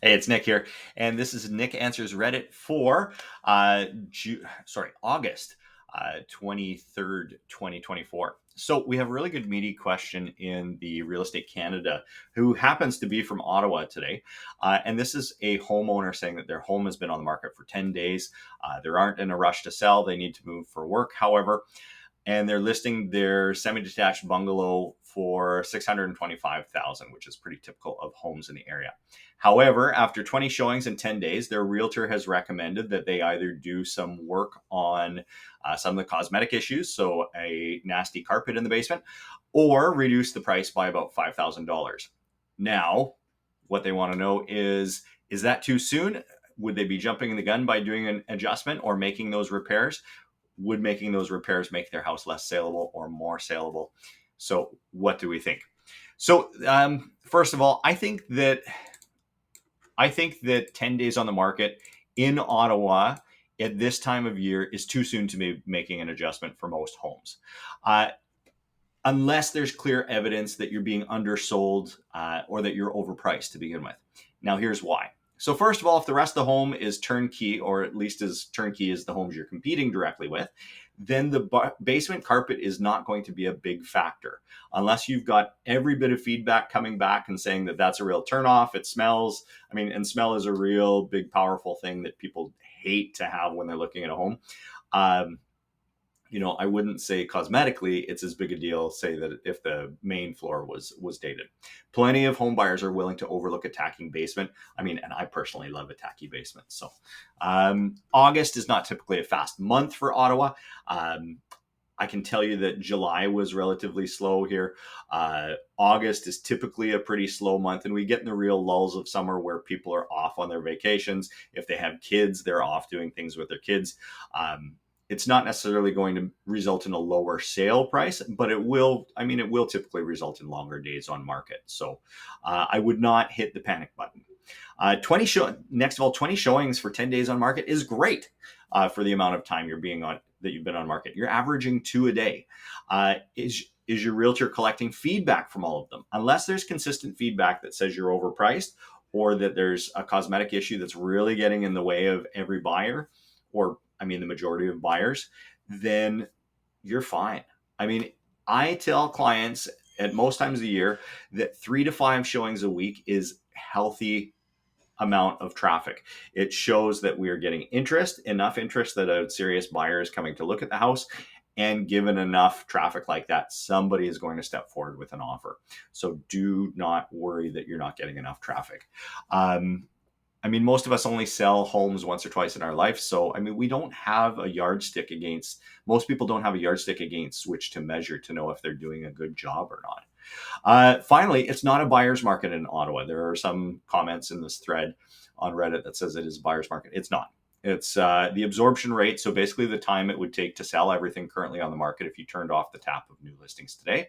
Hey, it's Nick here, and this is Nick Answers Reddit for August 23rd, 2024. So we have a really good meaty question in the Real Estate Canada, who happens to be from Ottawa today. And this is a homeowner saying that their home has been on the market for 10 days. They aren't in a rush to sell. They need to move for work, however, and they're listing their semi-detached bungalow for 625,000, which is pretty typical of homes in the area. However, after 20 showings in 10 days, their realtor has recommended that they either do some work on some of the cosmetic issues, so a nasty carpet in the basement, or reduce the price by about $5,000. Now, what they want to know is that too soon? Would they be jumping the gun by doing an adjustment or making those repairs? Would making those repairs make their house less saleable or more saleable? So, what do we think? So, first of all, I think that 10 days on the market in Ottawa at this time of year is too soon to be making an adjustment for most homes. Uh, Unless there's clear evidence that you're being undersold or that you're overpriced to begin with. Now, here's why. So, first of all, if the rest of the home is turnkey, or at least as turnkey as the homes you're competing directly with, then the basement carpet is not going to be a big factor unless you've got every bit of feedback coming back and saying that that's a real turnoff. It smells. I mean, and smell is a real big, powerful thing that people hate to have when they're looking at a home. Um, I wouldn't say cosmetically it's as big a deal, say, that if the main floor was dated. Plenty of home buyers are willing to overlook a tacky basement. I mean, and I personally love a tacky basement. So August is not typically a fast month for Ottawa. I can tell you that July was relatively slow here. August is typically a pretty slow month, and we get in the real lulls of summer where people are off on their vacations. If they have kids, they're off doing things with their kids. It's not necessarily going to result in a lower sale price, but it will typically result in longer days on market. So I would not hit the panic button. Next of all, 20 showings for 10 days on market is great for the amount of time you've been on market. You're averaging 2 a day. Is your realtor collecting feedback from all of them? Unless there's consistent feedback that says you're overpriced, or that there's a cosmetic issue that's really getting in the way of every buyer, or the majority of buyers, then you're fine. I tell clients at most times of the year that 3 to 5 showings a week is healthy amount of traffic. It shows that we are getting enough interest that a serious buyer is coming to look at the house. And given enough traffic like that, somebody is going to step forward with an offer. So do not worry that you're not getting enough traffic. Most of us only sell homes once or twice in our life. So, we don't have a yardstick most people don't have a yardstick against which to measure to know if they're doing a good job or not. Finally, it's not a buyer's market in Ottawa. There are some comments in this thread on Reddit that says it is a buyer's market. It's not. It's the absorption rate. So basically the time it would take to sell everything currently on the market if you turned off the tap of new listings today.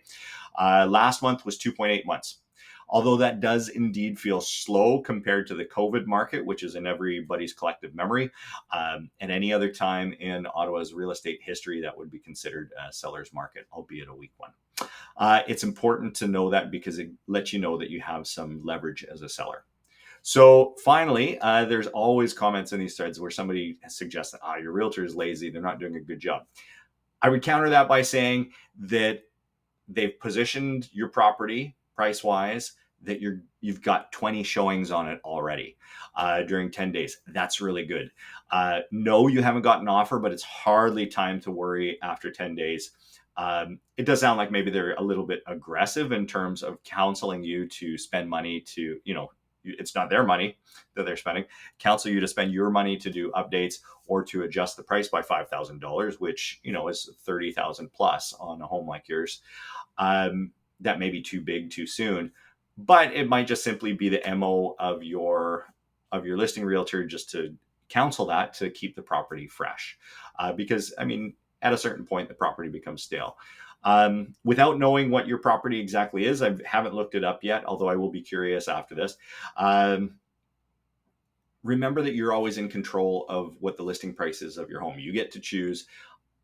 Last month was 2.8 months. Although that does indeed feel slow compared to the COVID market, which is in everybody's collective memory. At any other time in Ottawa's real estate history, that would be considered a seller's market, albeit a weak one. It's important to know that because it lets you know that you have some leverage as a seller. So finally, there's always comments in these threads where somebody suggests that your realtor is lazy, they're not doing a good job. I would counter that by saying that they've positioned your property price-wise, that you've got 20 showings on it already during 10 days. That's really good. No, you haven't got an offer, but it's hardly time to worry after 10 days. It does sound like maybe they're a little bit aggressive in terms of counseling you to spend money to, it's not their money that they're spending, counsel you to spend your money to do updates or to adjust the price by $5,000, which, is 30,000 plus on a home like yours. That may be too big too soon, but it might just simply be the MO of your listing realtor just to counsel that to keep the property fresh. Because at a certain point, the property becomes stale. Without knowing what your property exactly is, I haven't looked it up yet, although I will be curious after this. Remember that you're always in control of what the listing price is of your home. You get to choose.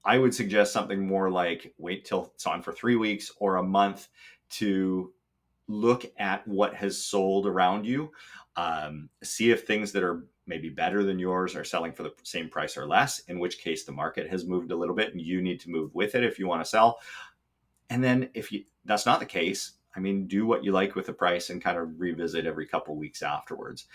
I would suggest something more like wait till it's on for 3 weeks or a month to, look at what has sold around you. See if things that are maybe better than yours are selling for the same price or less, in which case the market has moved a little bit and you need to move with it if you want to sell. And then if that's not the case, I mean, do what you like with the price and kind of revisit every couple of weeks afterwards.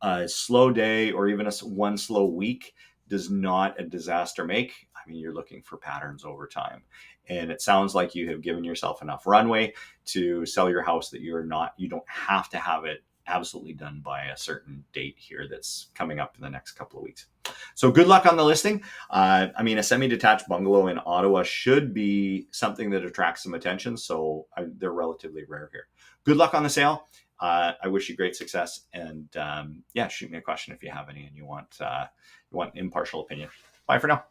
A slow day or even one slow week does not a disaster make. I mean, you're looking for patterns over time. And it sounds like you have given yourself enough runway to sell your house that you don't have to have it absolutely done by a certain date here that's coming up in the next couple of weeks. So good luck on the listing. I mean, a semi-detached bungalow in Ottawa should be something that attracts some attention. So they're relatively rare here. Good luck on the sale. I wish you great success, and shoot me a question if you have any and you want impartial opinion. Bye for now.